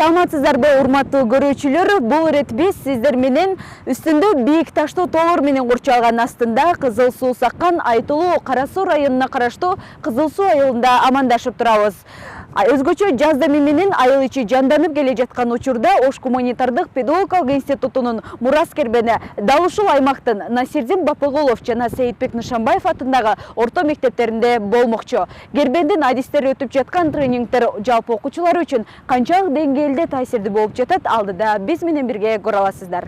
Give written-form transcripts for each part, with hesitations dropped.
Саламатсыздарбы, урматтуу көрүүчүлөр, бул ирет биз сиздер менен үстүндө бийик таштуу тоолор менен курчалган астында кызыл суу саккан Айтылуу Кара Суу районуна караштуу Кызыл Суу айылында амандашып турабыз. Өзгөчө жаз деми менен айыл ичи жанданып келе жаткан учурда Ош гуманитардык педагогикалык институтунун мурас кербени дал ушул аймактын Насирдин Бапыгулов жана Сейитбек Нышанбаев атындагы орто мектептеринде болмокчу. Кербендин адистери өтүп жаткан тренингдер жалпы окуучулар үчүн канчалык деңгээлде таасирдүү болуп жатат, алдыда биз менен бирге көрө аласыздар.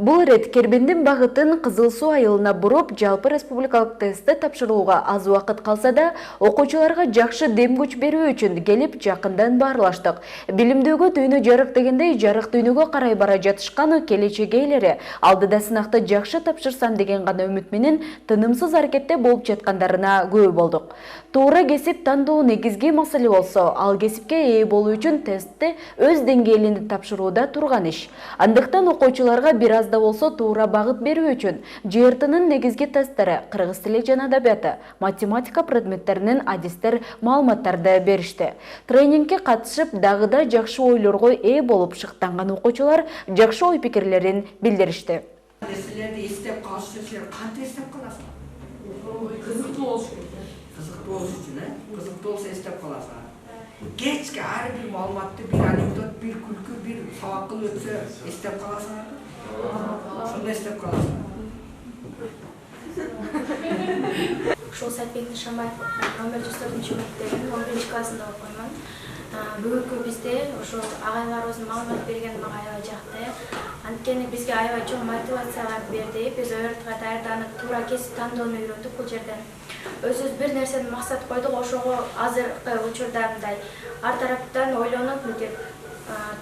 Бул ирет Кербендин багытын Кызыл Суу айылына буруп, жалпы республикалык тестти тапшырууга аз убакыт калса да, окуучуларга жакшы дем күч берүү үчүн келип жакындан баарлаштык. Билимдөөгө дүйнө жарык дегендей, жарык дүйнөгө карай бара жатышкан келечек ээлери алдыда сынакты жакшы тапшырсам деген гана үмүт менен тынымсыз аракетте болуп жаткандарына күбө болдук. Туура кесип тандоо негизги маселе болсо, ал кесипке ээ болуу үчүн тестти өз деңгээлинде тапшырууда турган иш. Андыктан окуучуларга бир аз да болсо туура багыт берүү үчүн ЖРТнын негизги тесттери кыргыз тили жана адабияты, математика предметтеринен адистер маалыматтарды беришти. Тренингке катышып, дагы да жакшы ойлорго ээ болуп шыктанган окуучулар жакшы ой пикирлерин билдиришти. Нерселерди эстеп калыш үчүн кантип эстеп каласың? Кызыктуу болуш керек. Кызыктуу болуш үчүн, кызыктуу болсо эстеп каласың. Кечке ар бир маалыматты, бир анекдот, бир күлкү, бир сабак кылып өтсө эстеп каласың. Ошондо эстеп каласың. Ушул Сейитбек Нышанбаев номер 104 мектебинин 11 классында окуймун. Бүгүнкү бизде ошо агайларыбыздын маалымат берген мага аябай жакты. Анткени бизге аябай чоң мотивациялар берди. Биз ОРТга даярданып, туура кесип тандоону үйрөндүк бул жерден. Өзүбүз бир нерсени максат койдук, ошого азыркы учурда мындай ар тараптан ойлонуп, мынтип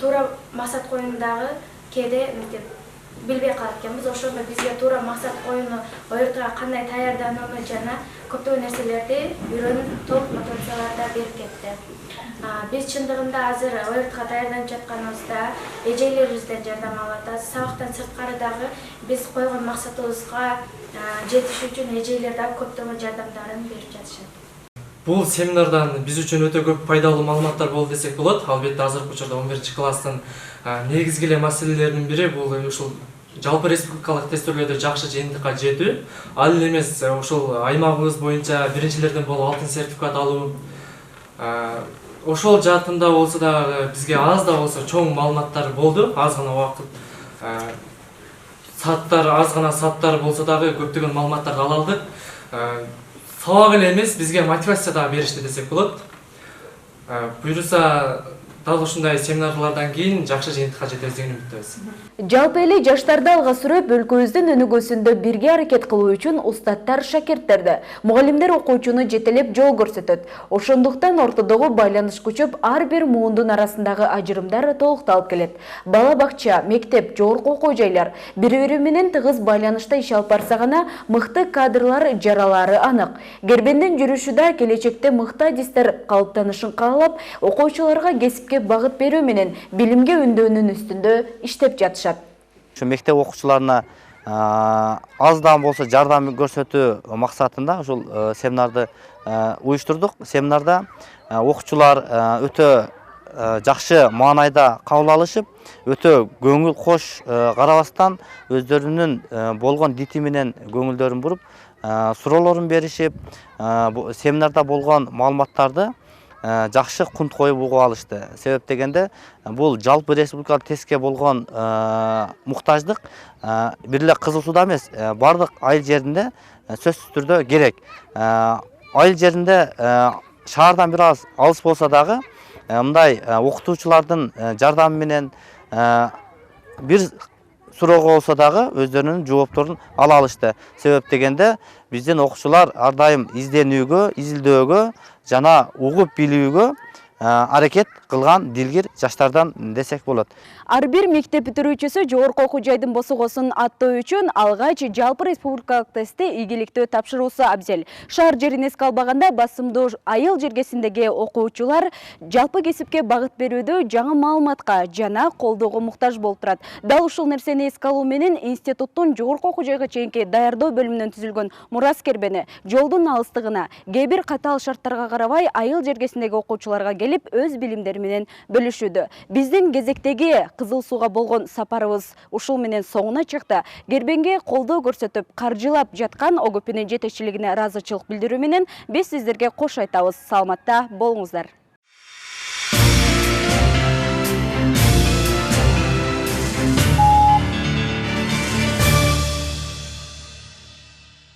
туура максат коюндагы кээде мынтип билбей калат экенбиз. Ошондо бизге туура максат коюуну, ОРТга кандай даярданууну жана көптөгөн нерселерди үйрөнүп, толук мотивацияларды берип кетти. Биз чындыгында азыр ОРТга даярданып жатканыбызда эжелерибизден жардам алып атабыз. Сабактан сырткары дагы биз койгон максатыбызга жетиш үчүн эжелер дагы көптөгөн жардамдарын берип жатышат. Бул семинардан биз үчүн өтө көп пайдалуу маалыматтар болду десек болот. Албетте азыркы учурда 11 класстын негизги эле маселелеринин бири бул ушул жалпы республикалык тестөөлөрдө жакшы жыйынтыкка жетүү. Ал эле эмес, ушул аймагыбыз боюнча биринчилерден болуп алтын сертификат алуу. Ошол жаатында болсо да бизге аз да болсо чоң маалыматтар болду. Аз гана убакыт аз гана сааттар болсо дагы көптөгөн маалыматтарды ала алдык. Сабак эле эмес, бизге мотивация да беришти десек болот. Буюрса дал ушундай семинарлардан кийин жакшы жыйынтыкка жетебиз деген үмүттөбүз. Жалпы эле жаштарды алга сүрөп, өлкөбүздүн өнүгүүсүндө бирге аракет кылуу үчүн устаттар шакирттерди, мугалимдер окуучуну жетелеп жол көрсөтөт. Ошондуктан ортодогу байланыш күчөп, ар бир муундун арасындагы ажырымдар толукталып келет. Бала бакча, мектеп, жогорку окуу жайлар бири-бири менен тыгыз байланышта иш алып барса гана мыкты кадрлар жаралары анык. Кербендин жүрүшүдө келечекте мыкты адистер калыптанышын каалап, окуучуларга кесипке багыт берүү менен билимге үндөөнүн үстүндө иштеп жатышат. Şu мектеп окуучуларына аздан болса жардам көрсөтүү максатында ушул семинарды уюштурдук. Семинарда окуучулар өтө жакшы маанайда кабыл алышып, өтө көңүл кош карабастан өздөрүнүн болгон дити менен көңүлдөрүн буруп, суроолорун беришип, семинарда болгон маалыматтарды жакшы кунт коюп угуп алышты. Себеп дегенде бул жалпы республикалык тестке болгон муктаждык бир эле Кызыл Сууда эмес, бардык айыл жеринде сөзсүз түрдө керек. Айыл жеринде шаардан бир аз алыс болсо дагы мындай окутуучулардын жардамы менен бир суроого болсо дагы өздөрүнүн жоопторун ала алышты. Себеп дегенде биздин окуучулар ар дайым изденүүгө, изилдөөгө жана угуп билүүгө аракет кылган дилгир жаштардан десек болот. Ар бир мектеп бүтүрүүчүсү жогорку окуу жайдын босогосун аттоо үчүн алгач жалпы республикалык тестти ийгиликтүү тапшыруусу абзел. Шаар жерин эске албаганда басымдуу айыл жергесиндеги окуучулар жалпы кесипке багыт берүүдө жаңы маалыматка жана колдоого муктаж болуп турат. Дал ушул нерсени эске алуу менен институттун жогорку окуу жайга чейинки даярдоо бөлүмүнөн түзүлгөн мурас кербени жолдун алыстыгына, кээ бир катаал шарттарга карабай айыл жергесиндеги окуучуларга келип өз билимдери менен бөлүшүүдө. Биздин кезектеги Кызыл Сууга болгон сапарыбыз ушул менен соңуна чыкты. Кербенге колдоо көрсөтүп, каржылап жаткан ОГПнын жетекчилигине ыраазычылык билдирүү менен биз сиздерге кош айтабыз. Саламатта болуңуздар.